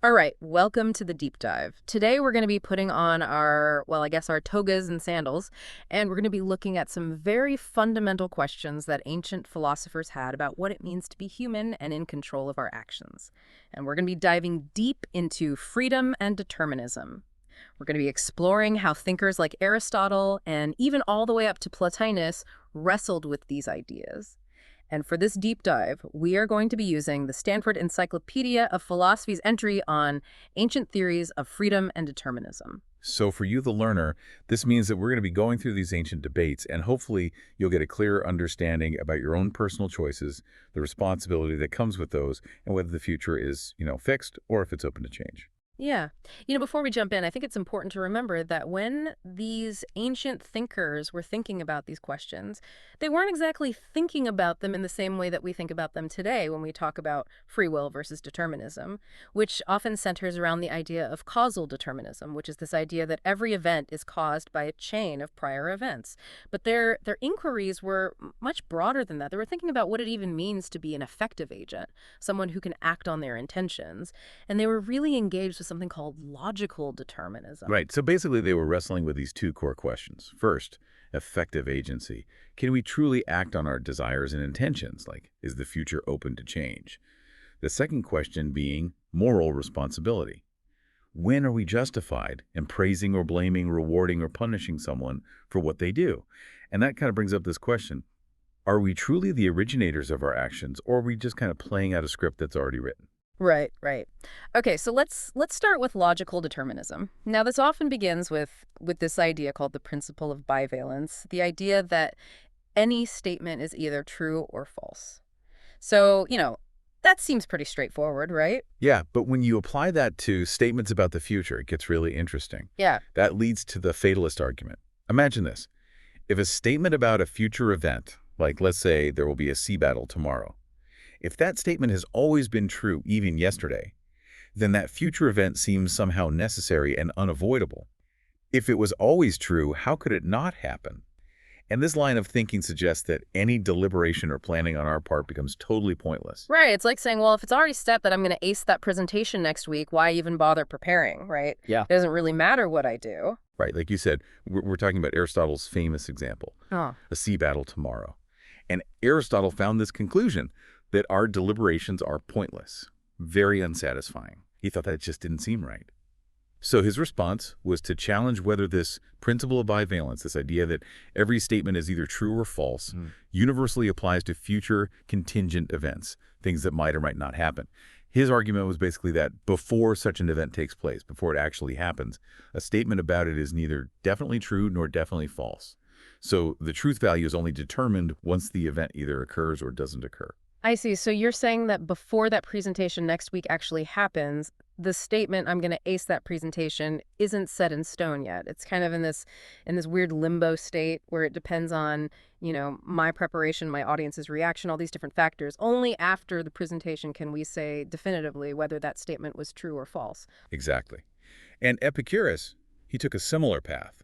All right, welcome to the deep dive. Today we're going to be putting on our, well, I guess our togas and sandals, and we're going to be looking at some very fundamental questions that ancient philosophers had about what it means to be human and in control of our actions. And we're going to be diving deep into freedom and determinism. We're going to be exploring how thinkers like Aristotle and even all the way up to Plotinus wrestled with these ideas. And for this deep dive, we are going to be using the Stanford Encyclopedia of Philosophy's entry on ancient theories of freedom and determinism. So for you, the learner, this means that we're going to be going through these ancient debates, and hopefully you'll get a clearer understanding about your own personal choices, the responsibility that comes with those, and whether the future is, fixed or if it's open to change. Yeah. Before we jump in, I think it's important to remember that when these ancient thinkers were thinking about these questions, they weren't exactly thinking about them in the same way that we think about them today when we talk about free will versus determinism, which often centers around the idea of causal determinism, which is this idea that every event is caused by a chain of prior events. But their inquiries were much broader than that. They were thinking about what it even means to be an effective agent, someone who can act on their intentions. And they were really engaged with something called logical determinism. Right. So basically they were wrestling with these two core questions. First, effective agency. Can we truly act on our desires and intentions? Like, is the future open to change? The second question being moral responsibility. When are we justified in praising or blaming, rewarding or punishing someone for what they do? And that kind of brings up this question. Are we truly the originators of our actions, or are we just kind of playing out a script that's already written? Right, right. Okay, so let's start with logical determinism. Now, this often begins with this idea called the principle of bivalence, the idea that any statement is either true or false. So, that seems pretty straightforward, right? Yeah, but when you apply that to statements about the future, it gets really interesting. Yeah. That leads to the fatalist argument. Imagine this. If a statement about a future event, like let's say there will be a sea battle tomorrow, if that statement has always been true, even yesterday, then that future event seems somehow necessary and unavoidable. If it was always true, how could it not happen? And this line of thinking suggests that any deliberation or planning on our part becomes totally pointless. Right, it's like saying, well, if it's already set that I'm going to ace that presentation next week, why even bother preparing, right? Yeah. It doesn't really matter what I do. Right, like you said, we're talking about Aristotle's famous example, Oh. a sea battle tomorrow. And Aristotle found this conclusion, that our deliberations are pointless, very unsatisfying. He thought that just didn't seem right. So his response was to challenge whether this principle of bivalence, this idea that every statement is either true or false, universally applies to future contingent events, things that might or might not happen. His argument was basically that before such an event takes place, before it actually happens, a statement about it is neither definitely true nor definitely false. So the truth value is only determined once the event either occurs or doesn't occur. I see. So you're saying that before that presentation next week actually happens, the statement I'm going to ace that presentation isn't set in stone yet. It's kind of in this weird limbo state where it depends on, my preparation, my audience's reaction, all these different factors. Only after the presentation can we say definitively whether that statement was true or false. Exactly. And Epicurus, he took a similar path.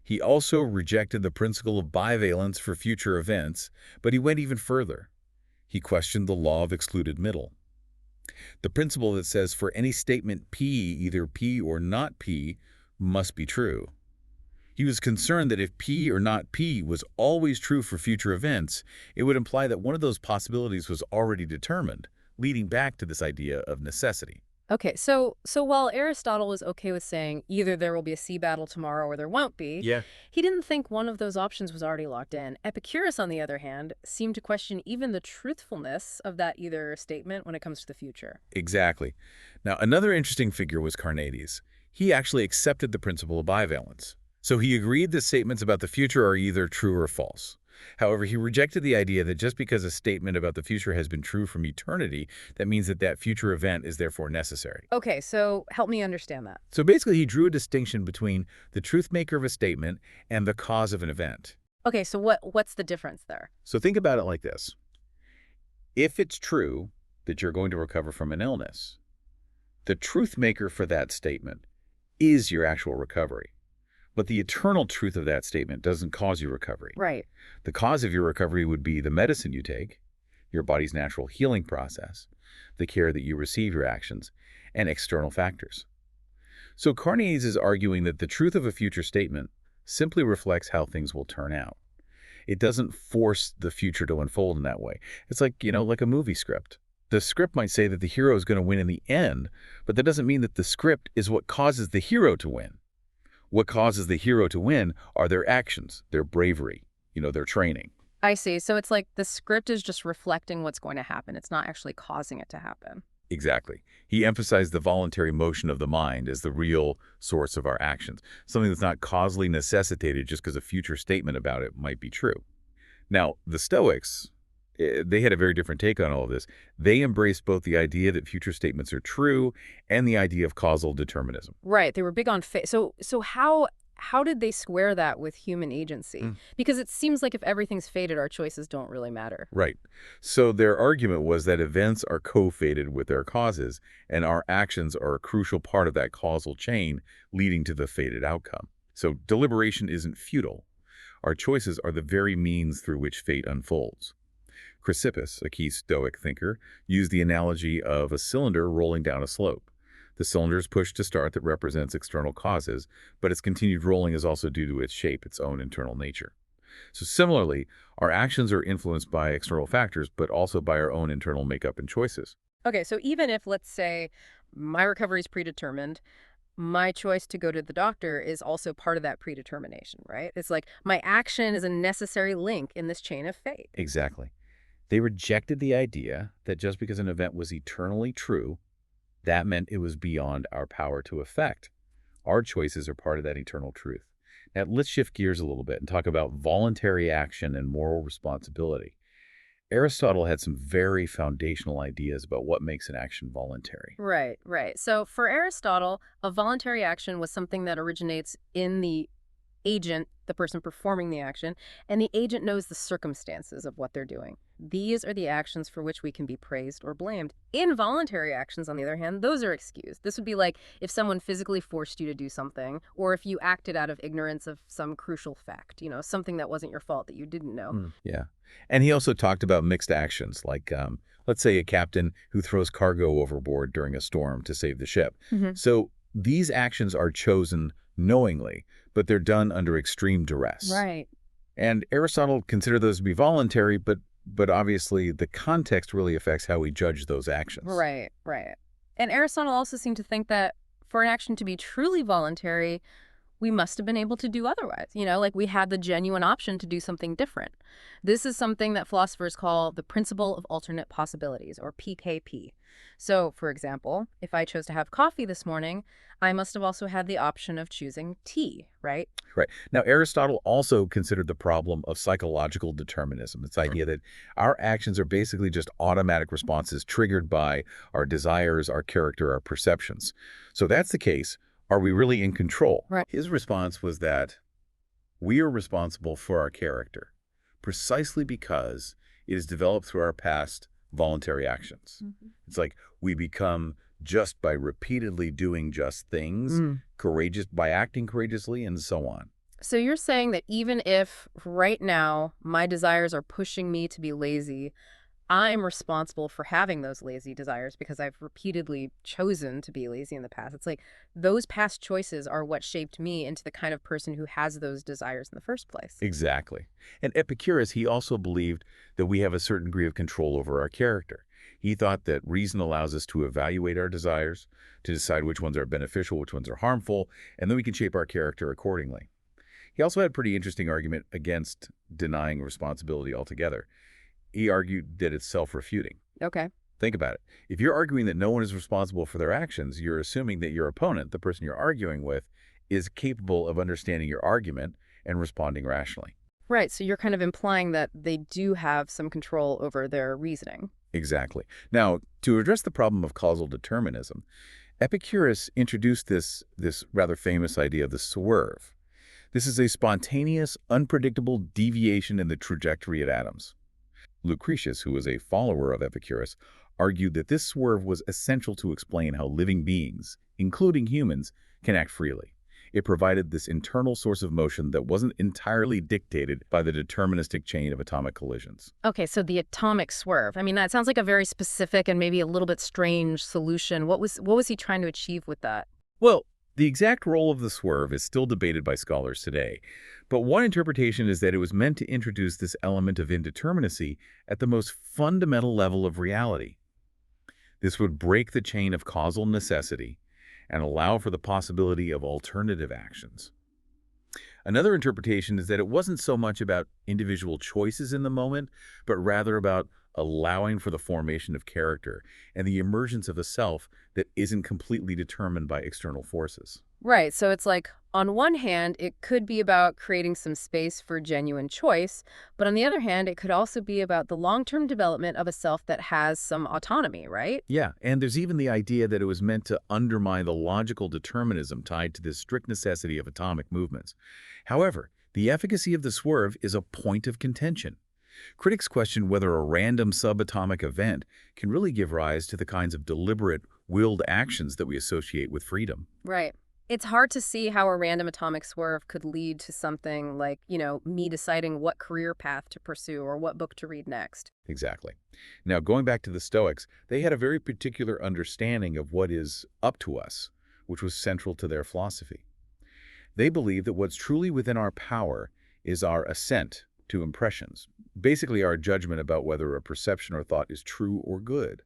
He also rejected the principle of bivalence for future events, but he went even further. He questioned the law of excluded middle. The principle that says for any statement P, either P or not P, must be true. He was concerned that if P or not P was always true for future events, it would imply that one of those possibilities was already determined, leading back to this idea of necessity. Okay, so while Aristotle was okay with saying either there will be a sea battle tomorrow or there won't be, Yeah. he didn't think one of those options was already locked in. Epicurus, on the other hand, seemed to question even the truthfulness of that either statement when it comes to the future. Exactly. Now, another interesting figure was Carneades. He actually accepted the principle of bivalence. So he agreed that statements about the future are either true or false. However, he rejected the idea that just because a statement about the future has been true from eternity, that means that that future event is therefore necessary. Okay, so help me understand that. So basically, he drew a distinction between the truth maker of a statement and the cause of an event. Okay, so what's the difference there? So think about it like this. If it's true that you're going to recover from an illness, the truth maker for that statement is your actual recovery. But the eternal truth of that statement doesn't cause you recovery. Right. The cause of your recovery would be the medicine you take, your body's natural healing process, the care that you receive your actions, and external factors. So Carneades is arguing that the truth of a future statement simply reflects how things will turn out. It doesn't force the future to unfold in that way. It's like, like a movie script. The script might say that the hero is going to win in the end, but that doesn't mean that the script is what causes the hero to win. What causes the hero to win are their actions, their bravery, their training. I see. So it's like the script is just reflecting what's going to happen. It's not actually causing it to happen. Exactly. He emphasized the voluntary motion of the mind as the real source of our actions, something that's not causally necessitated just because a future statement about it might be true. Now, the Stoics, they had a very different take on all of this. They embraced both the idea that future statements are true and the idea of causal determinism. Right. They were big on fate. So how did they square that with human agency? Mm. Because it seems like if everything's fated, our choices don't really matter. Right. So their argument was that events are co-fated with their causes, and our actions are a crucial part of that causal chain leading to the fated outcome. So deliberation isn't futile. Our choices are the very means through which fate unfolds. Chrysippus, a key Stoic thinker, used the analogy of a cylinder rolling down a slope. The cylinder is pushed to start that represents external causes, but its continued rolling is also due to its shape, its own internal nature. So similarly, our actions are influenced by external factors, but also by our own internal makeup and choices. Okay, so even if, let's say, my recovery is predetermined, my choice to go to the doctor is also part of that predetermination, right? It's like my action is a necessary link in this chain of fate. Exactly. They rejected the idea that just because an event was eternally true, that meant it was beyond our power to affect. Our choices are part of that eternal truth. Now, let's shift gears a little bit and talk about voluntary action and moral responsibility. Aristotle had some very foundational ideas about what makes an action voluntary. Right, right. So for Aristotle, a voluntary action was something that originates in the agent, the person performing the action, and the agent knows the circumstances of what they're doing. These are the actions for which we can be praised or blamed. Involuntary actions, on the other hand, those are excused. This would be like if someone physically forced you to do something, or if you acted out of ignorance of some crucial fact, something that wasn't your fault that you didn't know. Yeah. And he also talked about mixed actions, like, let's say, a captain who throws cargo overboard during a storm to save the ship. Hmm. So these actions are chosen knowingly, but they're done under extreme duress. Right. And Aristotle considered those to be voluntary, but obviously the context really affects how we judge those actions. Right, right. And Aristotle also seemed to think that for an action to be truly voluntary, we must have been able to do otherwise. Like we had the genuine option to do something different. This is something that philosophers call the principle of alternate possibilities, or PKP. So, for example, if I chose to have coffee this morning, I must have also had the option of choosing tea, right? Right. Now, Aristotle also considered the problem of psychological determinism, this idea that our actions are basically just automatic responses triggered by our desires, our character, our perceptions. So if that's the case, are we really in control? Right. His response was that we are responsible for our character precisely because it is developed through our past voluntary actions. Mhm. It's like we become just by repeatedly doing just things, courageous by acting courageously, and so on. So you're saying that even if right now my desires are pushing me to be lazy, I'm responsible for having those lazy desires because I've repeatedly chosen to be lazy in the past. It's like those past choices are what shaped me into the kind of person who has those desires in the first place. Exactly. And Epicurus, he also believed that we have a certain degree of control over our character. He thought that reason allows us to evaluate our desires, to decide which ones are beneficial, which ones are harmful, and then we can shape our character accordingly. He also had a pretty interesting argument against denying responsibility altogether. He argued that it's self-refuting. Okay. Think about it. If you're arguing that no one is responsible for their actions, you're assuming that your opponent, the person you're arguing with, is capable of understanding your argument and responding rationally. Right. So you're kind of implying that they do have some control over their reasoning. Exactly. Now, to address the problem of causal determinism, Epicurus introduced this rather famous idea of the swerve. This is a spontaneous, unpredictable deviation in the trajectory of atoms. Lucretius, who was a follower of Epicurus, argued that this swerve was essential to explain how living beings, including humans, can act freely. It provided this internal source of motion that wasn't entirely dictated by the deterministic chain of atomic collisions. Okay, so the atomic swerve. I mean, that sounds like a very specific and maybe a little bit strange solution. What was he trying to achieve with that? Well, the exact role of the swerve is still debated by scholars today, but one interpretation is that it was meant to introduce this element of indeterminacy at the most fundamental level of reality. This would break the chain of causal necessity and allow for the possibility of alternative actions. Another interpretation is that it wasn't so much about individual choices in the moment, but rather about allowing for the formation of character and the emergence of a self that isn't completely determined by external forces. Right. So it's like, on one hand, it could be about creating some space for genuine choice, but on the other hand, it could also be about the long-term development of a self that has some autonomy, right? Yeah, and there's even the idea that it was meant to undermine the logical determinism tied to the strict necessity of atomic movements. However, the efficacy of the swerve is a point of contention. Critics question whether a random subatomic event can really give rise to the kinds of deliberate, willed actions that we associate with freedom. Right. It's hard to see how a random atomic swerve could lead to something like, me deciding what career path to pursue or what book to read next. Exactly. Now, going back to the Stoics, they had a very particular understanding of what is up to us, which was central to their philosophy. They believe that what's truly within our power is our assent to impressions, basically our judgment about whether a perception or thought is true or good.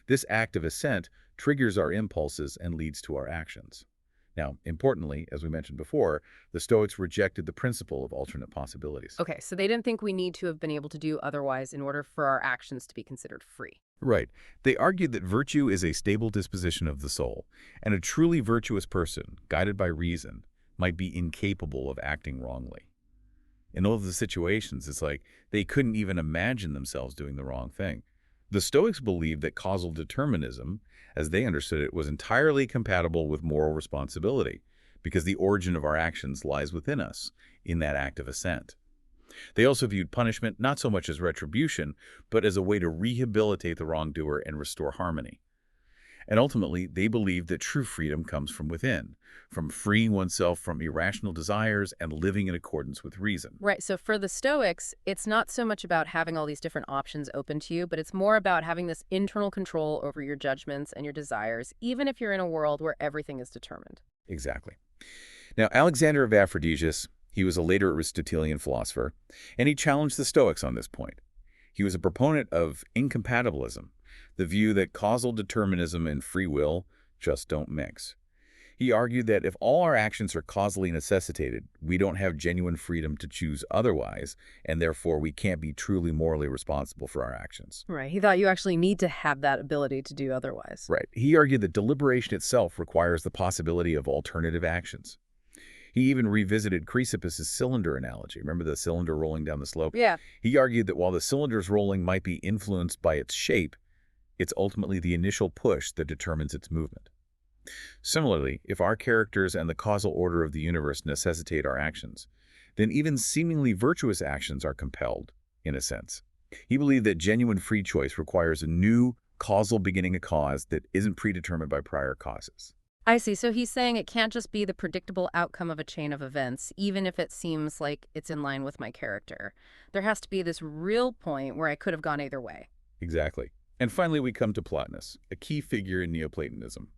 This act of assent triggers our impulses and leads to our actions. Now, importantly, as we mentioned before, the Stoics rejected the principle of alternate possibilities. Okay, so they didn't think we need to have been able to do otherwise in order for our actions to be considered free. Right. They argued that virtue is a stable disposition of the soul, and a truly virtuous person, guided by reason, might be incapable of acting wrongly. In all of the situations, it's like they couldn't even imagine themselves doing the wrong thing. The Stoics believed that causal determinism, as they understood it, was entirely compatible with moral responsibility, because the origin of our actions lies within us, in that act of assent. They also viewed punishment not so much as retribution, but as a way to rehabilitate the wrongdoer and restore harmony. And ultimately, they believed that true freedom comes from within, from freeing oneself from irrational desires and living in accordance with reason. Right. So for the Stoics, it's not so much about having all these different options open to you, but it's more about having this internal control over your judgments and your desires, even if you're in a world where everything is determined. Exactly. Now, Alexander of Aphrodisias, he was a later Aristotelian philosopher, and he challenged the Stoics on this point. He was a proponent of incompatibilism, the view that causal determinism and free will just don't mix. He argued that if all our actions are causally necessitated, we don't have genuine freedom to choose otherwise, and therefore we can't be truly morally responsible for our actions. Right. He thought you actually need to have that ability to do otherwise. Right. He argued that deliberation itself requires the possibility of alternative actions. He even revisited Chrysippus' cylinder analogy. Remember the cylinder rolling down the slope? Yeah. He argued that while the cylinder's rolling might be influenced by its shape, it's ultimately the initial push that determines its movement. Similarly, if our characters and the causal order of the universe necessitate our actions, then even seemingly virtuous actions are compelled, in a sense. He believed that genuine free choice requires a new causal beginning a cause that isn't predetermined by prior causes. I see. So he's saying it can't just be the predictable outcome of a chain of events, even if it seems like it's in line with my character. There has to be this real point where I could have gone either way. Exactly. And finally, we come to Plotinus, a key figure in Neoplatonism.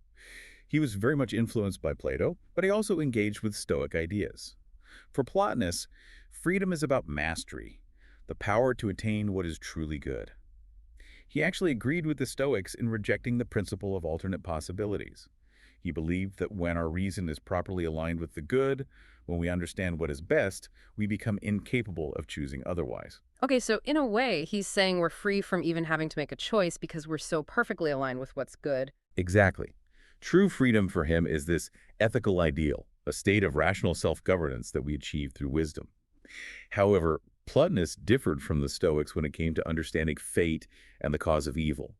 He was very much influenced by Plato, but he also engaged with Stoic ideas. For Plotinus, freedom is about mastery, the power to attain what is truly good. He actually agreed with the Stoics in rejecting the principle of alternate possibilities. He believed that when our reason is properly aligned with the good, when we understand what is best, we become incapable of choosing otherwise. Okay, so in a way, he's saying we're free from even having to make a choice because we're so perfectly aligned with what's good. Exactly. True freedom for him is this ethical ideal, a state of rational self-governance that we achieve through wisdom. However, Plotinus differed from the Stoics when it came to understanding fate and the cause of evil.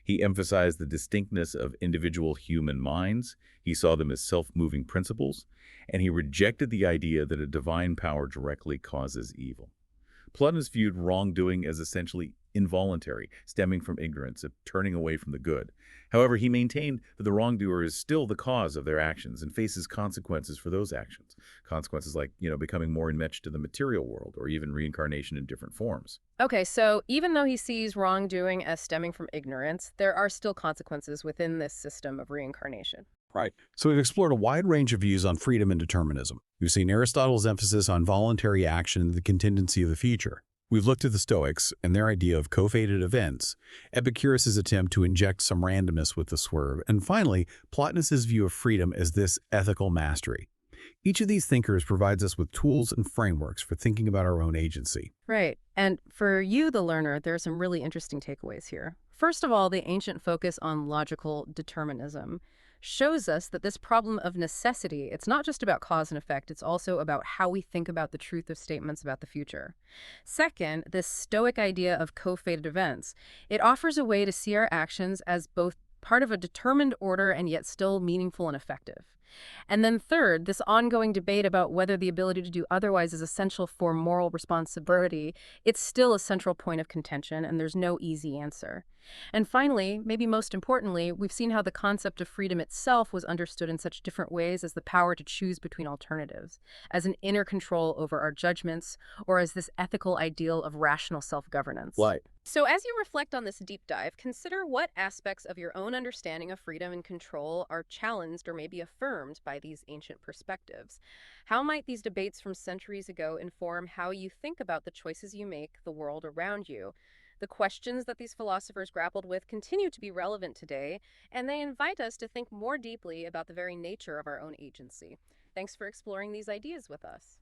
He emphasized the distinctness of individual human minds, he saw them as self-moving principles, and he rejected the idea that a divine power directly causes evil. Plotinus viewed wrongdoing as essentially involuntary, stemming from ignorance, of turning away from the good. However, he maintained that the wrongdoer is still the cause of their actions and faces consequences for those actions. Consequences like, becoming more enmeshed to the material world or even reincarnation in different forms. Okay, so even though he sees wrongdoing as stemming from ignorance, there are still consequences within this system of reincarnation. Right. So we've explored a wide range of views on freedom and determinism. We've seen Aristotle's emphasis on voluntary action and the contingency of the future. We've looked at the Stoics and their idea of co-fated events, Epicurus' attempt to inject some randomness with the swerve, and finally, Plotinus' view of freedom as this ethical mastery. Each of these thinkers provides us with tools and frameworks for thinking about our own agency. Right. And for you, the learner, there are some really interesting takeaways here. First of all, the ancient focus on logical determinism shows us that this problem of necessity, it's not just about cause and effect, it's also about how we think about the truth of statements about the future. Second, this Stoic idea of co-fated events, it offers a way to see our actions as both part of a determined order and yet still meaningful and effective. And then third, this ongoing debate about whether the ability to do otherwise is essential for moral responsibility, it's still a central point of contention, and there's no easy answer. And finally, maybe most importantly, we've seen how the concept of freedom itself was understood in such different ways as the power to choose between alternatives, as an inner control over our judgments, or as this ethical ideal of rational self-governance. Right. So as you reflect on this deep dive, consider what aspects of your own understanding of freedom and control are challenged or maybe affirmed by these ancient perspectives. How might these debates from centuries ago inform how you think about the choices you make, the world around you? The questions that these philosophers grappled with continue to be relevant today, and they invite us to think more deeply about the very nature of our own agency. Thanks for exploring these ideas with us.